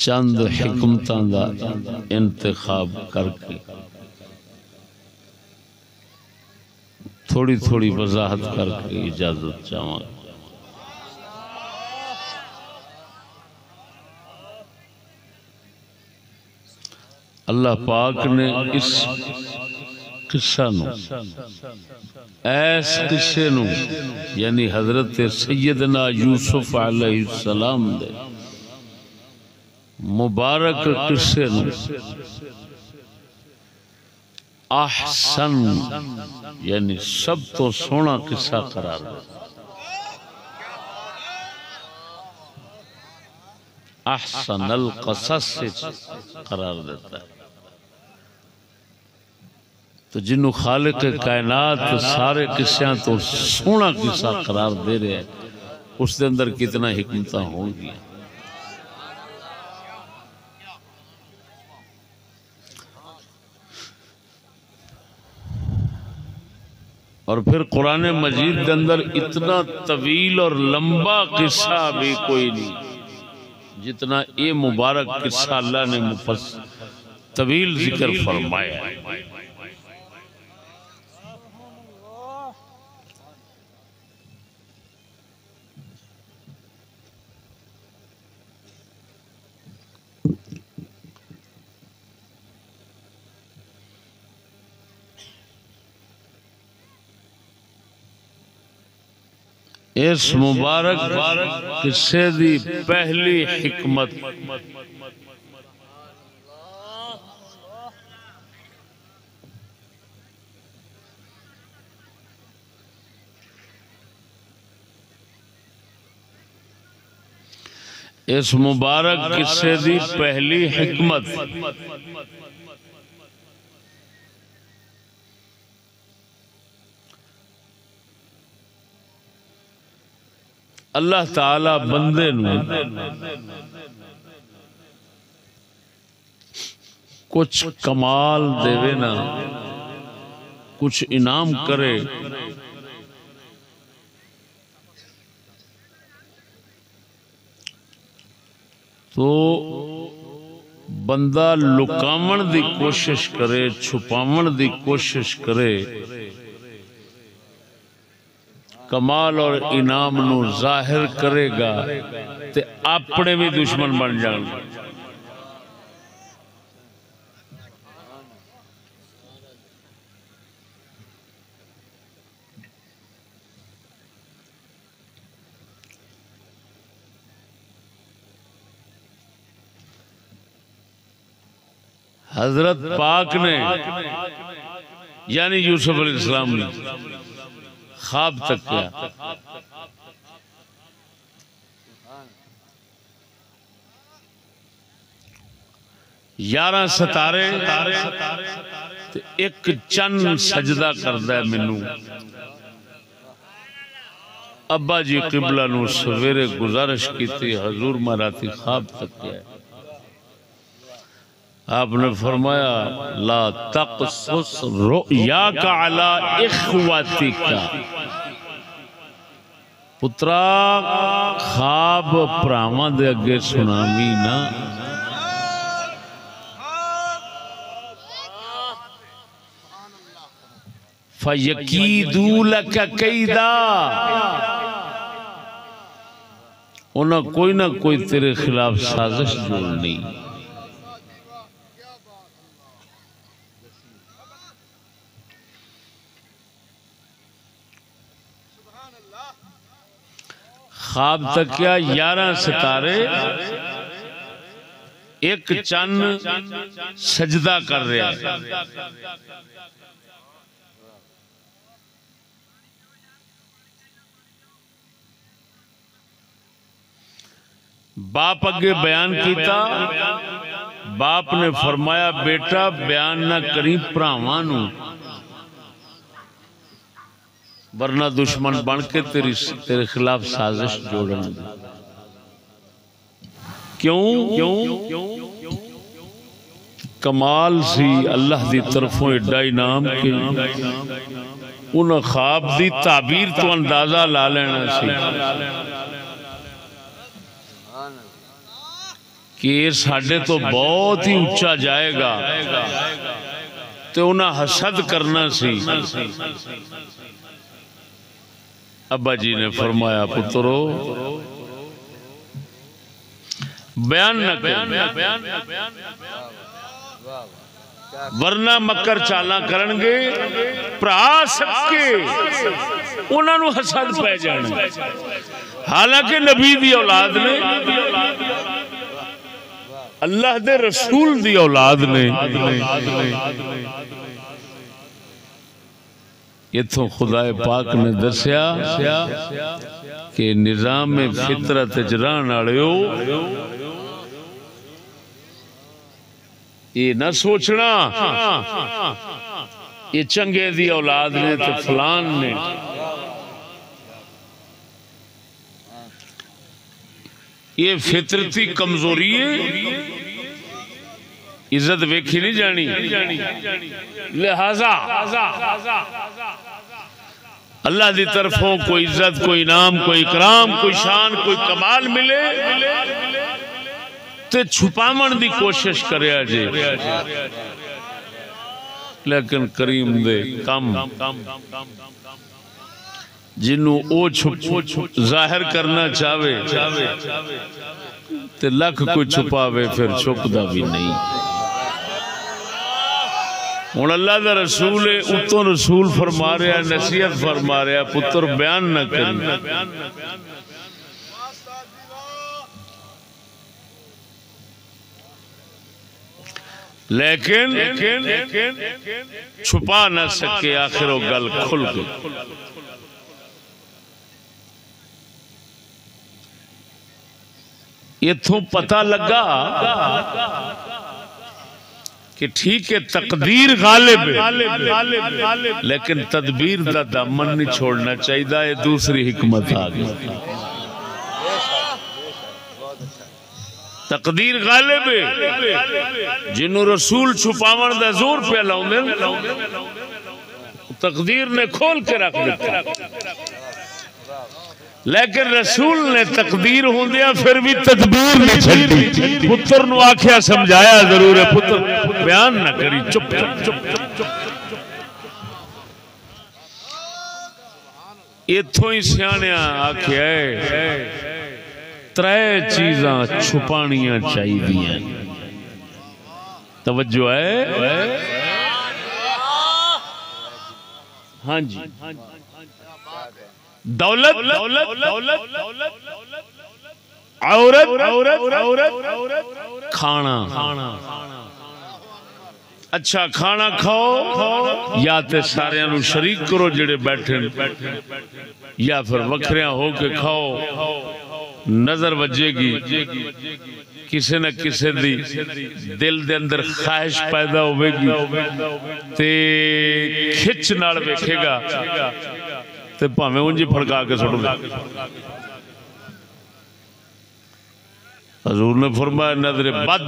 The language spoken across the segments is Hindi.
चंद हिकमतां दा इंतखाब करके थोड़ी थोड़ी वजाहत करके इजाजत चाहूँगा। अल्लाह पाक ने इस किस्सा ऐस किस्से यानी हजरत सैयदना यूसुफ अलैहिस्सलाम दे मुबारक किस्से अहसन यानी सब तो सोना किस्सा करार दिया। अहसन अल क़सस से करार देता है। तो जिन्हों खालिक कायनात सारे किस्सियां तो सोना किस्सा करार दे रहे हैं, उसके अंदर कितना हिकमत होंगी। और फिर कुरान मजीद के अंदर इतना तवील और लंबा किस्सा भी कोई नहीं जितना ये मुबारक किस्सा अल्लाह ने तवील जिक्र फरमाया। इस मुबारक किस्से दी पहली हिकमत इस मुबारक किस्से दी पहली हिकमत अल्लाह ताला बंदे नू कुछ कमाल देवे ना, कुछ इनाम करे तो बंदा लुकावन दी कोशिश करे, छुपावन दी कोशिश करे, कमाल और इनाम नू जाहिर करेगा ते अपने भी दुश्मन बन जाएंगे। हजरत पाक ने यानी यूसुफ अलैहिस्सलाम ने ख्वाब तक किया। 11 सितारे एक चन्न सजदा करदा है मैनू। अब्बा जी किबला नू सवेरे गुजारिश की हजूर मैं राती ख्वाब तक किया। आपने फरमाया ला तक़सुस रुयाका अला इख्वतिका, पुत्रा ख्वाब भरावां दे अगे सुनावी ना। फयकीदू लका कैदा, उन्हें कोई ना कोई तेरे खिलाफ साजिश जोड़नी। ख्वाब तक क्या 11 सितारे एक चन्न सजदा कर रहे हैं। बाप अगे बयान किया, बाप ने फरमाया बेटा बयान ना करी भरावां नू, वरना दुश्मन बन के तेरे खिलाफ साजिश जोड़न। क्यों? कमाल सी अल्लाह दी तरफों एडा इनाम कि उन्हें ख्वाब दी ताबीर तो अंदाजा ला लेना सी कि ये साढ़े तो बहुत ही उच्चा जाएगा, तो उन्हें हसद करना सी। अब्बा जी ने फरमाया पुत्रो बयान न कर, वरना मकर चाला करनगे भरा सके उन्होंने हसद पै जाना। हालांकि नबी दी औलाद ने, अल्लाह दे रसूल दी औलाद ने, इथों खुदाए पाक ने दसिया कि निजाम फितरत रहने वालियो ये ना सोचना ये चंगे दी औलाद ने तो फलान ने। ये फितरती कमजोरी है, इज्जत वेखी नहीं जानी। लिहाजा अल्लाह की तरफों कोई इज्जत, कोई इनाम, कोई इकराम, कोई शान, कोई कमाल मिले ते छुपावन की कोशिश करे जे, लेकिन करीम दे कम जिन्हों ओ जाहिर करना चाहे ते लख कोई छुपावे फिर छुपदा भी नहीं। हुण अल्लाह दा रसूल है, उतों रसूल फरमा रहा, नसीहत फरमा रहा, पुत्र बयान न करी। लेकिन छुपा न सके, आखिर वो गल खुल गई। इथों पता लगा कि ठीक है तकदीर गालिब है, लेकिन तदबीर का दामन नहीं छोड़ना चाहिए। ये दूसरी हिकमत आ गई। तकदीर गालिब है, जिन्हों रसूल छुपावन का जोर पे लाउंदे, तकदीर ने खोल के रख दिता। लेकिन रसूल ने तकदीर होंदिया फिर भी तदबीर नहीं छड्डी। पुत्र नु आख्या समझाया जरूर है, पुत्र बयान ना करी, चुप चुप चुप। इथों ही सियाणिया आख्या त्रै चीज़ां छुपानियां चाहिए। तवज्जो है? हाँ जी। दौलत, औरत, खाना। अच्छा खाना खाओ, या तो सारियां नू शरीक करो जेड़े बैठे, या फिर वखरिया होके खाओ। नजर वजेगी, किसी न किसी दी दिल दे अंदर ख्वाहिश पैदा होगी, ते खिच नाल वेखेगा ते भावें उंज फड़का के सुट दे। हजूर ने फरमाया नजरे बद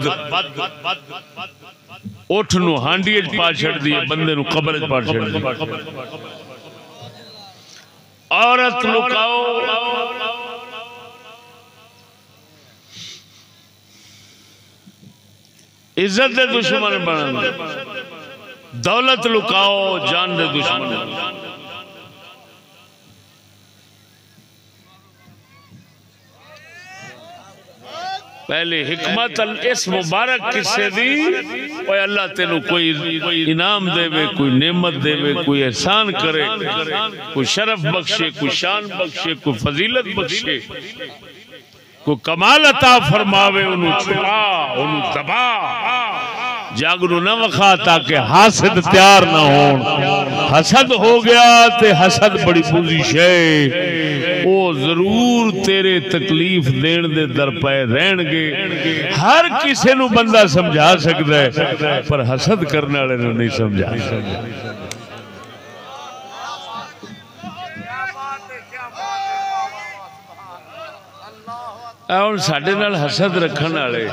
उठ नू हांडी पा छड़ दी, बंदे नू कब्र च पा छड़ दी। औरत लुकाओ, इज्जत दे दुश्मन बन, दौलत लुकाओ, जान दे दुश्मन। पहले हिकमत इस मुबारक किस्से दी, ओए अल्लाह तेनू कोई इनाम देवे, कोई नेमत देवे, कोई एहसान करे, कोई शरफ बख्शे, कोई शान बख्शे, कोई फजीलत बख्शे, कोई कमाल अता फरमावे, उन्होंने छुपा, उन्होंने दबा, जागरू न वखा ताकि हासद तैयार ना हो। हसद हो गया ते हसद बड़ी बुरी शे, वो जरूर तेरे तकलीफ देण दे दर पे रहणगे। हर किसी नू बंदा समझा सकता है, पर हसद करने वाले नू नहीं समझा सकता। साडे नाल हसद रखने वाले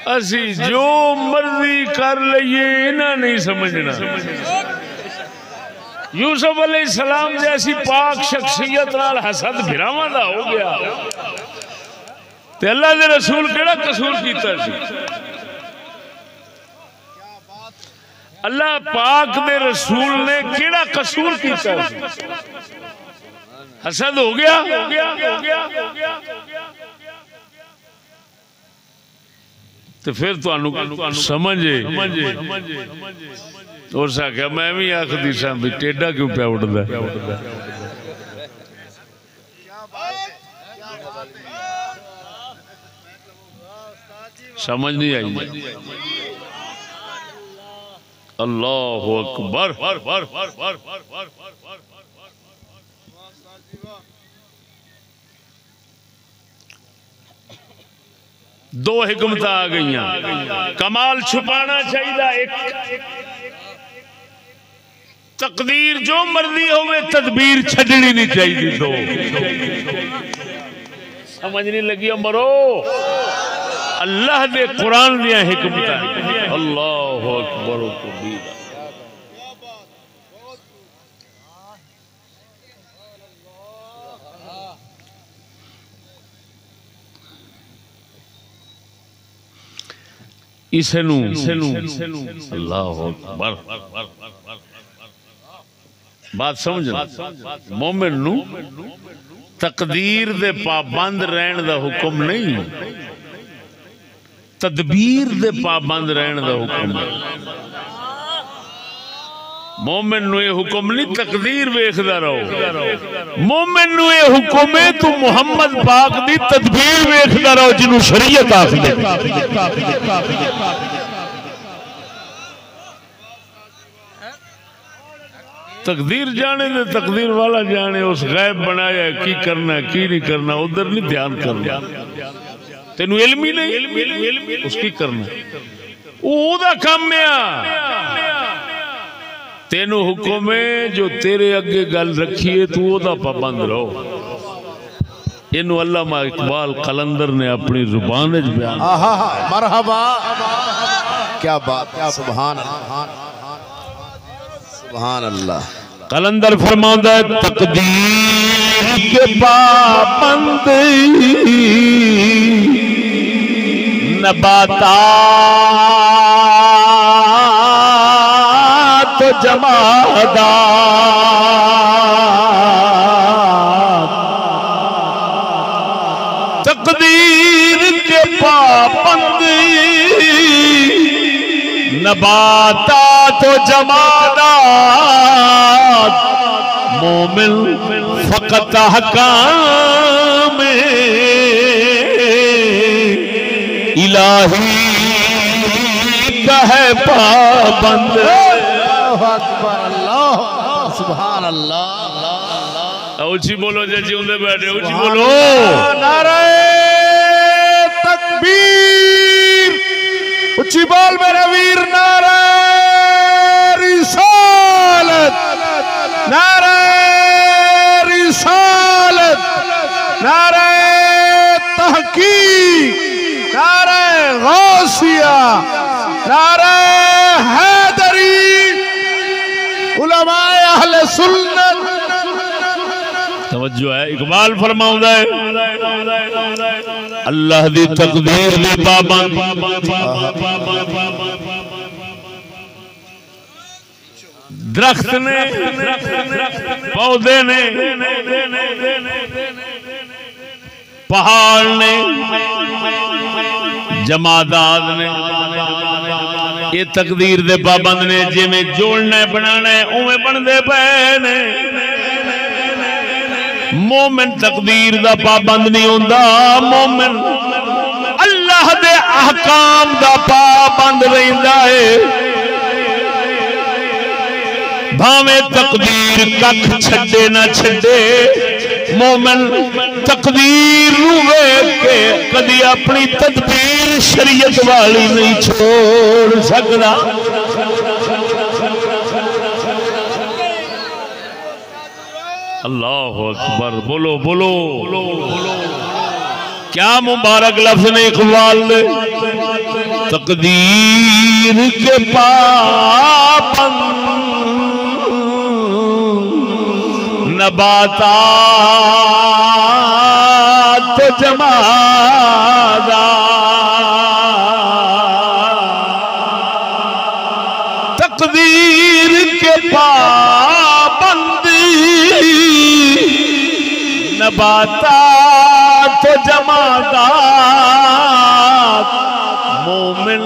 असी जो मर्जी कर लीए, इन्हें नहीं समझना। यूसुफ अलैहिस्सलाम जैसी पाक शख्सियत नाल हसद भिरावां दा हो गया। ते अल्लाह दे रसूल केड़ा कसूर कीता सी? अल्लाह पाक दे रसूल ने केड़ा कसूर कीता सी? हसद हो गया? तो फिर तुहानू समझे उस आख्या मैं भी आखदी सा भी टेढ़ा क्यों पिया उठदा? समझ नहीं आई। अल्लाह अकबर। दो हिकमत आ गई। कमाल छुपाना चाहिए। एक तकदीर जो मर्जी होवे तदबीर छड़नी नहीं चाहिए। दो समझ नहीं लगी मरो। अल्लाह दे कुरान दिया हिकमत। अल्लाह अकबर कबीरा। इसनू अल्लाह अकबर बात समझना। मोमिन नू तकदीर दे पाबंद रहने दा हुक्म नहीं, तदबीर दे पाबंद रहने दा हुक्म है। मोमिन नू ये हुक्म नहीं तकदीर वेखदा रहो। मोमिन नू ये हुक्म है तू मुहम्मद पाक दी तदबीर वेखदा रहो जिन्हों शरीयत आखदे। तकदीर जाने दे, तकदीर वाला जाने। उस गैब बनाया की करना की नहीं करना उधर नहीं ध्यान करना। तेनू इल्म ही नहीं उसकी करना ओदा काम है। तेनू हुक्म है जो तेरे अगे गल रखिए तू ओदा पाबंद रहो। इनू अल्लामा इकबाल कलंदर ने अपनी जुबान च बयान। मरहबा क्या बात, क्या सुभान सुभान अल्लाह। कलंदर फरमाता है तकदीर के पाबंद नबातात तो जमादात। तकदीर के पाबंद नबातात तो जमादात। मोमिन फकत हकाम इलाही का है पाबंद। अल्लाह सुभान अल्लाह। ऊंची बोलो जय जिंदे बैठे ऊंची बोलो। नारे तकबीर ऊंची बोल मेरे वीर। नारे रिसालत, नारे रिसालत, नारे तहकीक, नारे गौसिया, नारे हैदरी, उलमाए अहले सुन्नत। तवज्जो है। इकबाल फरमाउंदा है अल्लाह दी तकदीर दे पाबंद दरख्त ने, पौधे ने, पहाड़ ने, जमादात ने, ये तकदीर दे पाबंद ने। जिवें जोड़ना है बनाना है उवें बनदे पे ने। मोमिन तकदीर दा पाबंद नहीं होंदा। मोमिन अल्लाह दे अहकाम दा पाबंद रहिंदा है। भावें तकदीर कख छड्डे ना छड्डे मोमिन तकदीर नूं वेख के कदी अपनी तदबीर शरीयत वाली नहीं छोड़ सकदा। अल्लाह अकबर। बोलो बोलो क्या मुबारक लफ्ज ने इकबाल ने। तकदीर के पाबंद नबातात तो तो जमादा तकदीर के पाबंदी नबाता तो जमादा मोमिन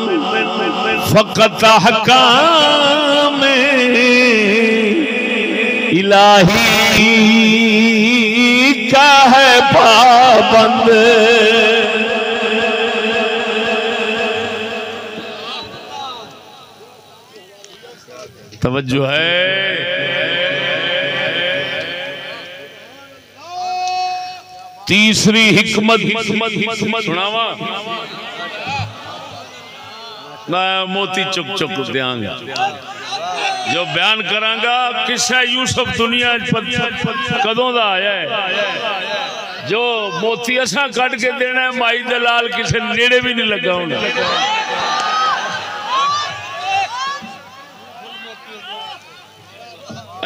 फकत हकाम इलाही का है पाबंद। तवज्जो है। तीसरी हिकमत सुनावा मैं मोती चुक चुक देंगा जो बयान करांगा किस्सा यूसुफ दुनिया कदों दा आया है जो मोती असा कट के देना है माई दे लाल किसे नेड़े भी नहीं लगा होना।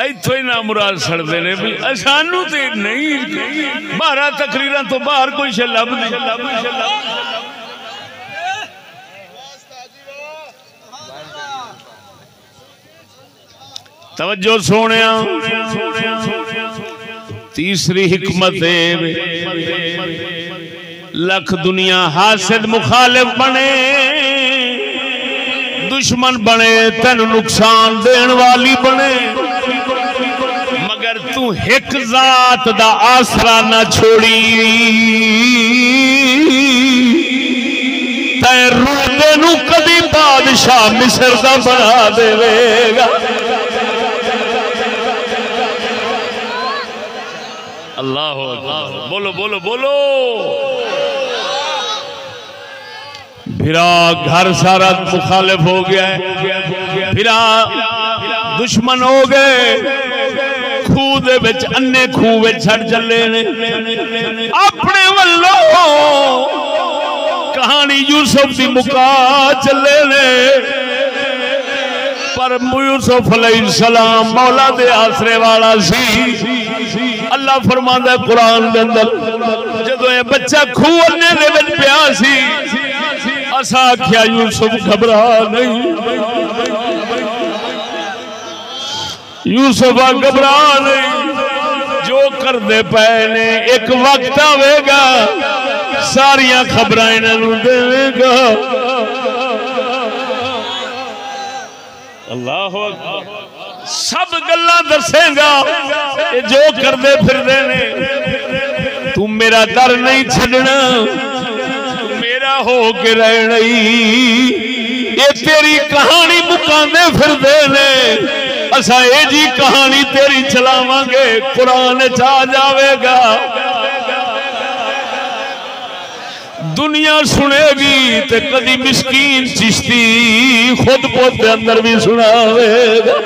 इथों ही ना मुराद सड़ते ने भी सानू तो नहीं 12 तकरीर तो बाहर कोई शे लब नहीं। तवज्जो सोने तीसरी हिकमत लख दुनिया हासिद मुखालिफ बने दुश्मन बने तेन नुकसान देने वाली बने मगर तू एक जात दा आसरा ना छोड़ी तै रूदे नू कदी बादशाह मिस्र दा बना देवेगा। अल्लाह बोलो बोलो बोलो। फिरा घर सारा मुखालिफ हो गया है फिरा दुश्मन हो गए खूह दे विच अन्ने खूह विच छड़ चले ने अपने वल्लों कहानी यूसुफ दी मुका चले ने पर यूसुफ अलैहिस्सलाम मौला दे आसरे वाला सी। अल्लाह फरमांदा है कुरान दे अंदर जदों ये बच्चा खूह अन्ने दे विच पिया सी असा आख्या यूसुफ घबरा नहीं यूसुफ घबरा नहीं जो करदे पे ने एक वक्त आवेगा सारिया खबरां इन्हां देवेगा। अल्लाह सब गल्लां दसेगा जो करदे फिरदे ने तू मेरा डर नहीं छड्डना मेरा हो के रहना ये तेरी कहानी मुकांदे फिरदे ने असा ये जी कहानी तेरी चलावांगे कुरान च आ जावेगा दुनिया सुनेगी ते कदी मिस्कीन चिश्ती खुद पोते अंदर भी सुनावेगा।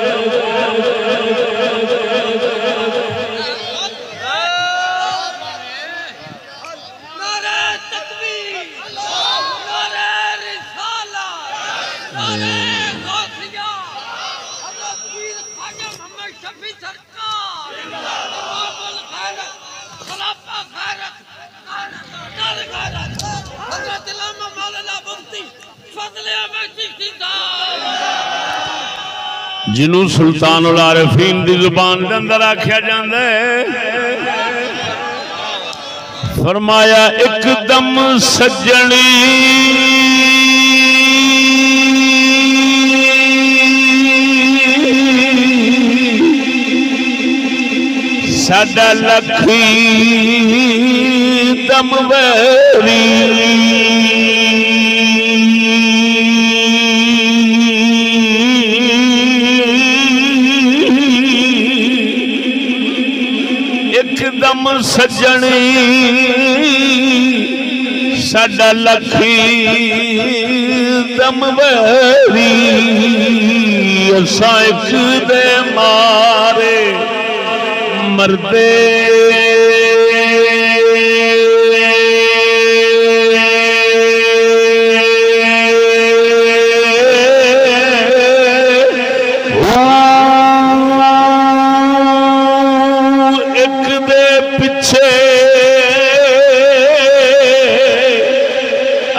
जिन्हों सुल्तानुल आरिफीन दी जुबान दे अंदर आख्या जांदा है फरमाया एकदम सज्जनी साडा लखी दम वैरी एकदम सज्जनी साडा लखी दम वैरी असां इक दे मारे मरदे एक दे पिछे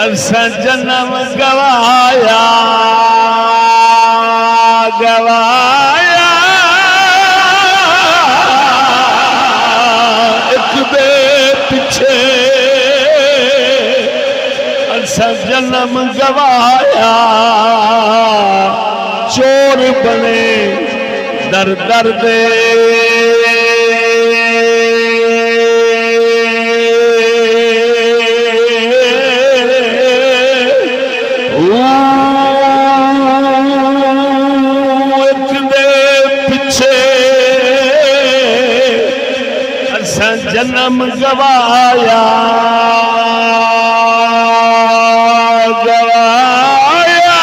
असा जन्म गवाया गवाया एक दे पिछे असा जन्म गवाया चोर बने दर दर दे जन्म गवाया गवाया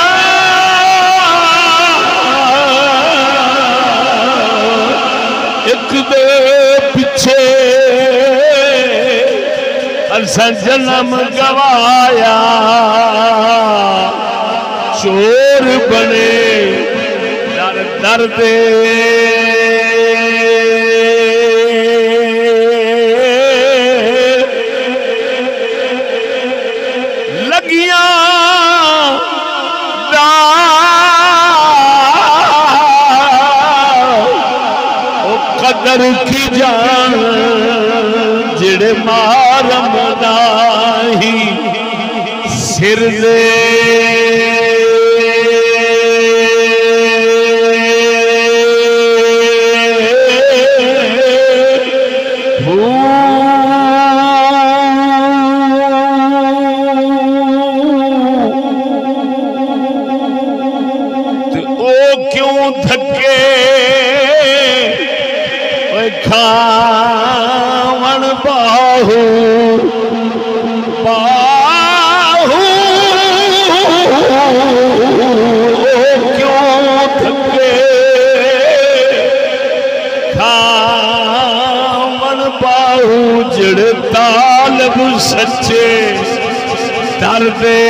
एक दे पिछे असा जन्म गवाया चोर बने दर दर दे कदर की जान जिड़े मारम नाही सिर दे क्यों धक्के खावन बाहू बाहू क्यों थके खावन बाहू जड़ तालब सच्चे दर्दे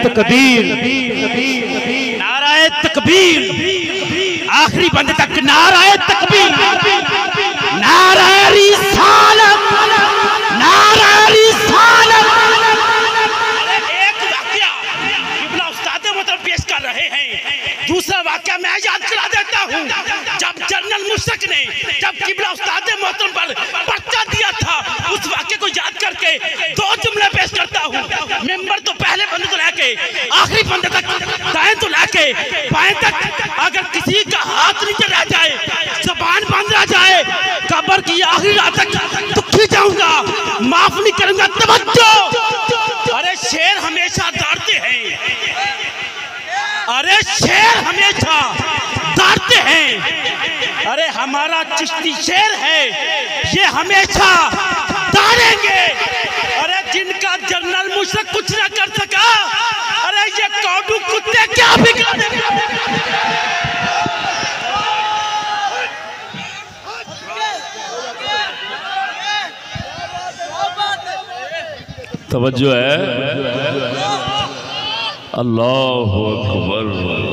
तकबीर नाराए तकबीर आखिरी बंदे तक नाराए तकबीर नाराए रिसालत नाराए रिसालत। एक वाकया इब्न उस्ताद मतलब पेश कर रहे हैं, दूसरा वाकया मैं याद करा देता हूँ। जब जनरल मुशरक ने जब किबला उस्ताद मोहतरम पर पर्चा दिया था, उस वाकये को याद करके दो जुमले पेश करता हूँ। मेंबर तो पहले बंदे को लेके आखिरी बंदे तक, दाएं तो लेके बाएं तक, अगर किसी का हाथ नीचे रह जाए, जबान बंद रह जाए, कब्र की आखिरी रात तक दुखी जाऊंगा, माफ नहीं करूंगा। तवज्जो, अरे शेर हमेशा डरते हैं, अरे शेर हमेशा डरते हैं। अरे हमारा चिश्ती शेर है, ये हमेशा डरेंगे। अरे जिनका जनरल मुशरक कुछ ना कर सका, अरे ये कौडू कुत्ते क्या बिगाड़े। तवज्जो है। अल्लाह अकबर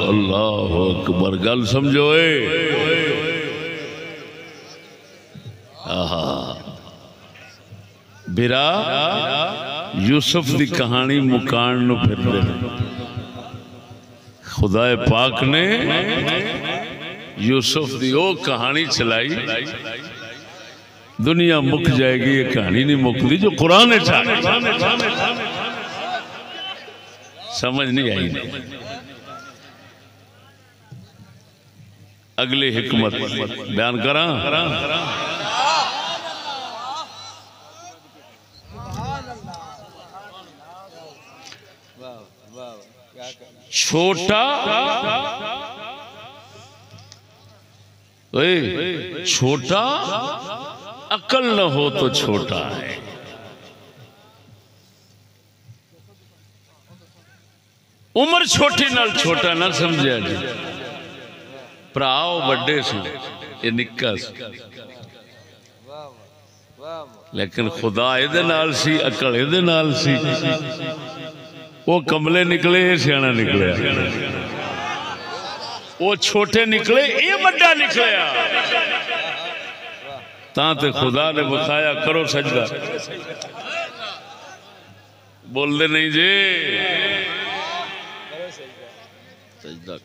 अल्लाह अकबर। गल समझो बिरा यूसुफ की कहानी मुकान नूं फिरदे खुदाए पाक ने यूसुफ की वो कहानी चलाई, दुनिया मुक जाएगी, ये कहानी नहीं मुकती जो कुरान है। समझ नहीं आई नहीं। अगली हिकमत बयान करा। छोटा छोटा अकल न हो तो छोटा है। उम्र छोटी नाल छोटा ना समझा जी। भराओ बड़े से ये निक्का लेकिन खुदा इहदे नाल सी, अकल इहदे नाल सी। वो कमले निकले, ये सियाना निकले, वो छोटे निकले, ये बड़ा निकलिया। तां खुदा ने बखाया करो सजदा। बोलते नहीं जी, सजदा